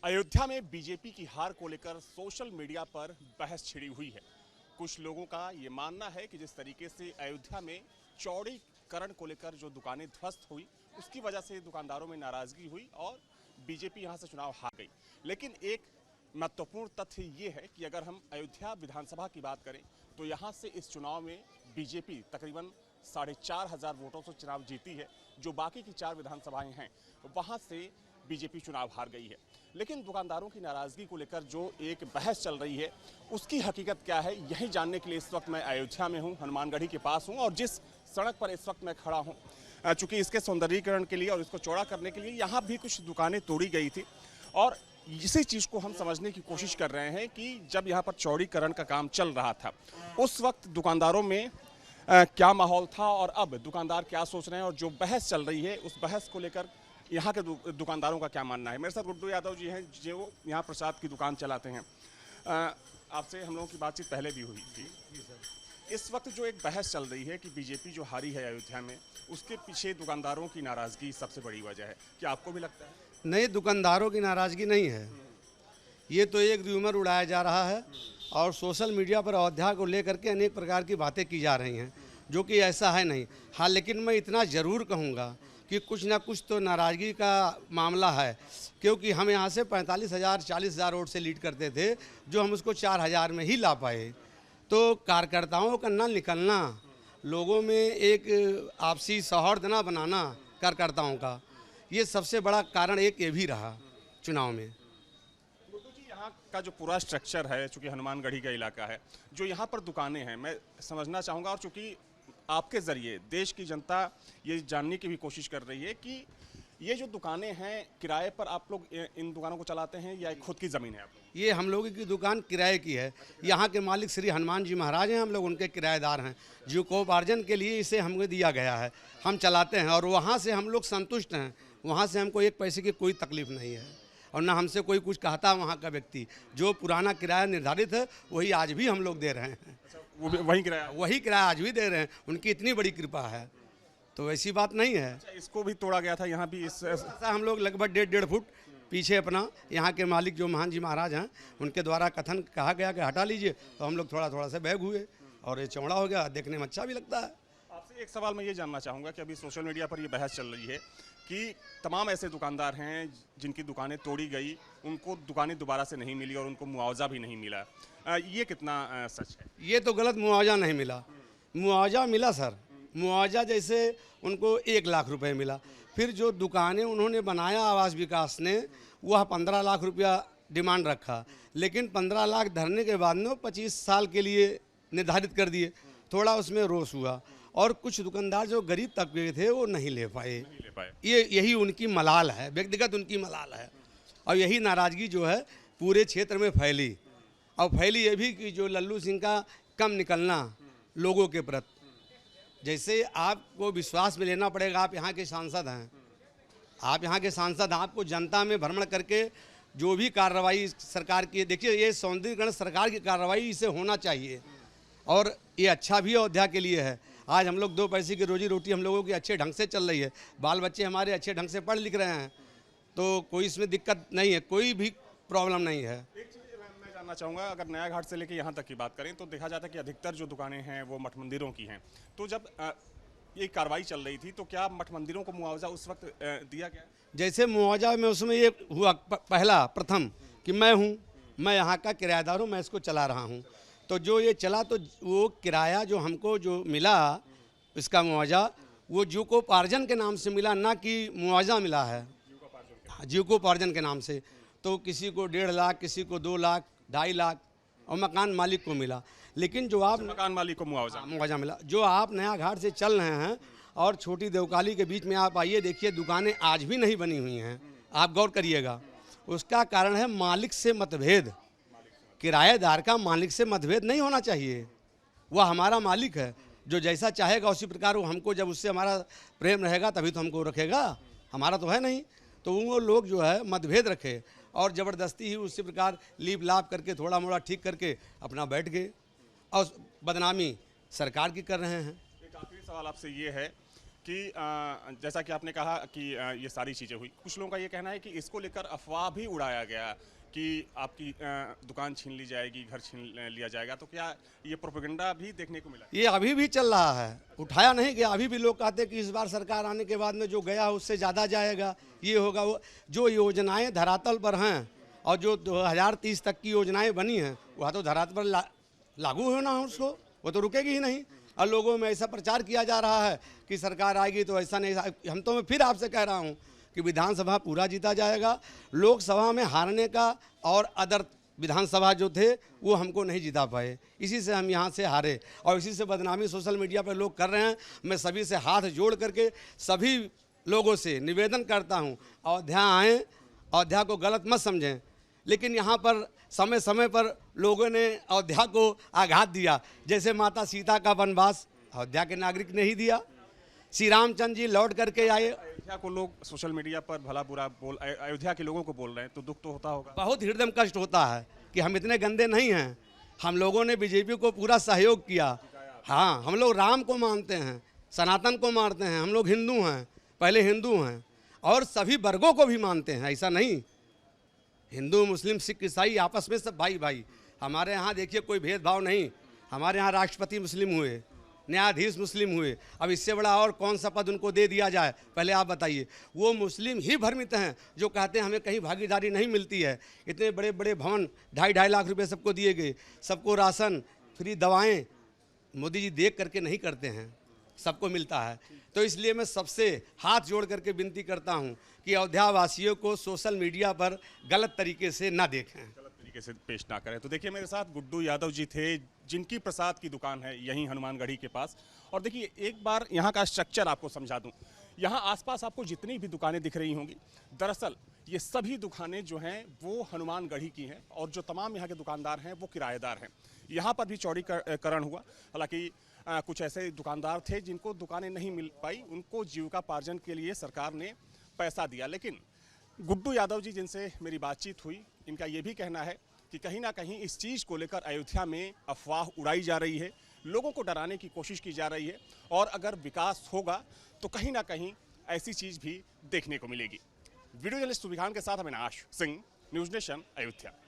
अयोध्या में बीजेपी की हार को लेकर सोशल मीडिया पर बहस छिड़ी हुई है। कुछ लोगों का ये मानना है कि जिस तरीके से अयोध्या में चौड़ीकरण को लेकर जो दुकानें ध्वस्त हुई, उसकी वजह से दुकानदारों में नाराजगी हुई और बीजेपी यहां से चुनाव हार गई। लेकिन एक महत्वपूर्ण तथ्य ये है कि अगर हम अयोध्या विधानसभा की बात करें तो यहां से इस चुनाव में बीजेपी तकरीबन 4,500 वोटों से चुनाव जीती है। जो बाकी की 4 विधानसभाएं हैं वहां से बीजेपी चुनाव हार गई है। लेकिन दुकानदारों की नाराजगी को लेकर जो एक बहस चल रही है उसकी हकीकत क्या है, यही जानने के लिए इस वक्त मैं अयोध्या में हूं, हनुमानगढ़ी के पास हूं। और जिस सड़क पर इस वक्त मैं खड़ा हूं, चूंकि इसके सौंदर्यीकरण के लिए और इसको चौड़ा करने के लिए यहाँ भी कुछ दुकानें तोड़ी गई थी। और इसी चीज़ को हम समझने की कोशिश कर रहे हैं कि जब यहाँ पर चौड़ीकरण का काम चल रहा था उस वक्त दुकानदारों में क्या माहौल था और अब दुकानदार क्या सोच रहे हैं, और जो बहस चल रही है उस बहस को लेकर यहाँ के दुकानदारों का क्या मानना है। मेरे साथ गुड्डू यादव जी हैं जो यहाँ प्रसाद की दुकान चलाते हैं। आपसे हम लोगों की बातचीत पहले भी हुई थी। इस वक्त जो एक बहस चल रही है कि बीजेपी जो हारी है अयोध्या में, उसके पीछे दुकानदारों की नाराज़गी सबसे बड़ी वजह है। क्या आपको भी लगता है? नहीं, दुकानदारों की नाराज़गी नहीं है। ये तो एक र्यूमर उड़ाया जा रहा है और सोशल मीडिया पर अयोध्या को लेकर के अनेक प्रकार की बातें की जा रही हैं, जो कि ऐसा है नहीं। हाँ, लेकिन मैं इतना ज़रूर कहूँगा कि कुछ ना कुछ तो नाराज़गी का मामला है, क्योंकि हम यहाँ से 45,000 40,000 वोट से लीड करते थे, जो हम उसको 4,000 में ही ला पाए। तो कार्यकर्ताओं का ना निकलना, लोगों में एक आपसी सौहार्द ना बनाना कार्यकर्ताओं का, ये सबसे बड़ा कारण एक ये भी रहा चुनाव में। गुड्डू जी, यहाँ का जो पूरा स्ट्रक्चर है, चूँकि हनुमानगढ़ी का इलाका है, जो यहाँ पर दुकानें हैं, मैं समझना चाहूँगा और चूँकि आपके ज़रिए देश की जनता ये जानने की भी कोशिश कर रही है कि ये जो दुकानें हैं किराए पर आप लोग इन दुकानों को चलाते हैं या खुद की ज़मीन है आप लोग? ये हम लोगों की दुकान किराए की है। यहाँ के मालिक श्री हनुमान जी महाराज हैं, हम लोग उनके किराएदार हैं। जीविकोपार्जन के लिए इसे हमें दिया गया है, हम चलाते हैं और वहाँ से हम लोग संतुष्ट हैं। वहाँ से हमको एक पैसे की कोई तकलीफ़ नहीं है और ना हमसे कोई कुछ कहता। वहाँ का व्यक्ति जो पुराना किराया निर्धारित है वही आज भी हम लोग दे रहे हैं। वो भी वही किराया आज भी दे रहे हैं। उनकी इतनी बड़ी कृपा है, तो ऐसी बात नहीं है। इसको भी तोड़ा गया था यहाँ भी ऐसा हम लोग लगभग 1.5 फुट पीछे अपना यहाँ के मालिक जो महान जी महाराज हैं उनके द्वारा कथन कहा गया कि हटा लीजिए, तो हम लोग थोड़ा थोड़ा से बैग हुए और ये चौड़ा हो गया, देखने में अच्छा भी लगता है। आपसे एक सवाल मैं ये जानना चाहूँगा कि अभी सोशल मीडिया पर ये बहस चल रही है कि तमाम ऐसे दुकानदार हैं जिनकी दुकानें तोड़ी गई, उनको दुकानें दोबारा से नहीं मिली और उनको मुआवजा भी नहीं मिला। ये कितना सच है? ये तो गलत, मुआवजा नहीं मिला। मुआवजा मिला सर, मुआवजा जैसे उनको 1 लाख रुपए मिला। फिर जो दुकानें उन्होंने बनाया आवास विकास ने, वह 15 लाख रुपया डिमांड रखा, लेकिन 15 लाख धरने के बाद में 25 साल के लिए निर्धारित कर दिए। थोड़ा उसमें रोष हुआ और कुछ दुकानदार जो गरीब तबके थे वो नहीं ले पाए। यही उनकी मलाल है, व्यक्तिगत उनकी मलाल है। और यही नाराज़गी जो है पूरे क्षेत्र में फैली, और फैली ये भी कि जो लल्लू सिंह का कम निकलना लोगों के प्रति। जैसे आपको विश्वास में लेना पड़ेगा, आप यहाँ के सांसद हैं, आप यहाँ के सांसद, आपको जनता में भ्रमण करके जो भी कार्रवाई सरकार की, देखिए ये सौंदर्यीकरण सरकार की कार्रवाई, इसे होना चाहिए और ये अच्छा भी अयोध्या के लिए है। आज हम लोग 2 पैसे की रोजी रोटी हम लोगों की अच्छे ढंग से चल रही है, बाल बच्चे हमारे अच्छे ढंग से पढ़ लिख रहे हैं, तो कोई इसमें दिक्कत नहीं है, कोई भी प्रॉब्लम नहीं है। मैं जानना चाहूँगा, अगर नया घाट से लेकर यहाँ तक की बात करें तो देखा जाता है कि अधिकतर जो दुकानें हैं वो मठ मंदिरों की हैं। तो जब ये कार्रवाई चल रही थी तो क्या मठ मंदिरों को मुआवजा उस वक्त दिया गया? जैसे मुआवजा में उसमें ये हुआ प्रथम कि मैं यहाँ का किराएदार हूँ, मैं इसको चला रहा हूँ, तो जो ये चला तो वो किराया जो हमको जो मिला इसका मुआवजा, वो जीविकोपार्जन के नाम से मिला, ना कि मुआवजा मिला है जीविकोपार्जन के नाम से। तो किसी को 1.5 लाख, किसी को 2 लाख, 2.5 लाख और मकान मालिक को मिला। लेकिन जो आप मकान मालिक को मुआवजा मिला, जो आप नया घाट से चल रहे हैं और छोटी देवकाली के बीच में आप आइए, देखिए दुकानें आज भी नहीं बनी हुई हैं, आप गौर करिएगा। उसका कारण है मालिक से मतभेद। किराएदार का मालिक से मतभेद नहीं होना चाहिए, वह हमारा मालिक है, जो जैसा चाहेगा उसी प्रकार वो हमको, जब उससे हमारा प्रेम रहेगा तभी तो हमको रखेगा, हमारा तो है नहीं। तो वो लोग जो है मतभेद रखे और ज़बरदस्ती ही उसी प्रकार लीप लाप करके थोड़ा मोड़ा ठीक करके अपना बैठ गए और बदनामी सरकार की कर रहे हैं। एक आखिरी सवाल आपसे ये है कि जैसा कि आपने कहा कि ये सारी चीज़ें हुई, कुछ लोगों का ये कहना है कि इसको लेकर अफवाह भी उड़ाया गया कि आपकी दुकान छीन ली जाएगी, घर छीन लिया जाएगा, तो क्या ये प्रोपेगेंडा भी देखने को मिला? ये अभी भी चल रहा है, उठाया नहीं गया। अभी भी लोग कहते हैं कि इस बार सरकार आने के बाद में जो गया उससे ज़्यादा जाएगा, ये होगा वो। जो योजनाएं धरातल पर हैं और जो 2030 तक की योजनाएं बनी हैं वह तो धरातल पर लागू होना है, उसको वो तो रुकेगी ही नहीं। और लोगों में ऐसा प्रचार किया जा रहा है कि सरकार आएगी तो ऐसा नहीं। हम तो मैं फिर आपसे कह रहा हूँ कि विधानसभा पूरा जीता जाएगा। लोकसभा में हारने का और अदर विधानसभा जो थे वो हमको नहीं जिता पाए, इसी से हम यहाँ से हारे और इसी से बदनामी सोशल मीडिया पर लोग कर रहे हैं। मैं सभी से हाथ जोड़ करके सभी लोगों से निवेदन करता हूँ, अयोध्या आएँ, अयोध्या को गलत मत समझें। लेकिन यहाँ पर समय समय पर लोगों ने अयोध्या को आघात दिया, जैसे माता सीता का वनवास अयोध्या के नागरिक ने ही दिया। श्री रामचंद्र जी लौट करके आए। अयोध्या को लोग सोशल मीडिया पर भला बुरा अयोध्या के लोगों को बोल रहे हैं, तो दुख तो होता होगा। बहुत हृदय कष्ट होता है कि हम इतने गंदे नहीं हैं। हम लोगों ने बीजेपी को पूरा सहयोग किया। हाँ, हम लोग राम को मानते हैं, सनातन को मानते हैं, हम लोग हिंदू हैं, पहले हिंदू हैं और सभी वर्गों को भी मानते हैं। ऐसा नहीं, हिंदू मुस्लिम सिख ईसाई आपस में सब भाई भाई। हमारे यहाँ देखिए कोई भेदभाव नहीं। हमारे यहाँ राष्ट्रपति मुस्लिम हुए, न्यायाधीश मुस्लिम हुए। अब इससे बड़ा और कौन सा पद उनको दे दिया जाए, पहले आप बताइए। वो मुस्लिम ही भ्रमित हैं जो कहते हैं हमें कहीं भागीदारी नहीं मिलती है। इतने बड़े बड़े भवन 2.5 लाख रुपए सबको दिए गए, सबको राशन, फ्री दवाएं मोदी जी देख करके नहीं करते हैं, सबको मिलता है। तो इसलिए मैं सबसे हाथ जोड़ करके विनती करता हूं कि अयोध्या वासियों को सोशल मीडिया पर गलत तरीके से ना देखें, गलत तरीके से पेश ना करें। तो देखिए मेरे साथ गुड्डू यादव जी थे, जिनकी प्रसाद की दुकान है यहीं हनुमानगढ़ी के पास। और देखिए एक बार यहाँ का स्ट्रक्चर आपको समझा दूँ। यहाँ आसपास आपको जितनी भी दुकानें दिख रही होंगी, दरअसल ये सभी दुकानें जो हैं वो हनुमानगढ़ी की हैं और जो तमाम यहाँ के दुकानदार हैं वो किराएदार हैं। यहाँ पर भी चौड़ीकरण हुआ। हालांकि कुछ ऐसे दुकानदार थे जिनको दुकानें नहीं मिल पाई, उनको जीविकापार्जन के लिए सरकार ने पैसा दिया। लेकिन गुड्डू यादव जी जिनसे मेरी बातचीत हुई, इनका ये भी कहना है कि कहीं ना कहीं इस चीज़ को लेकर अयोध्या में अफवाह उड़ाई जा रही है, लोगों को डराने की कोशिश की जा रही है और अगर विकास होगा तो कहीं ना कहीं ऐसी चीज़ भी देखने को मिलेगी। वीडियो जर्नलिस्ट सुबिखान के साथ अविनाश सिंह, न्यूज़ नेशन, अयोध्या।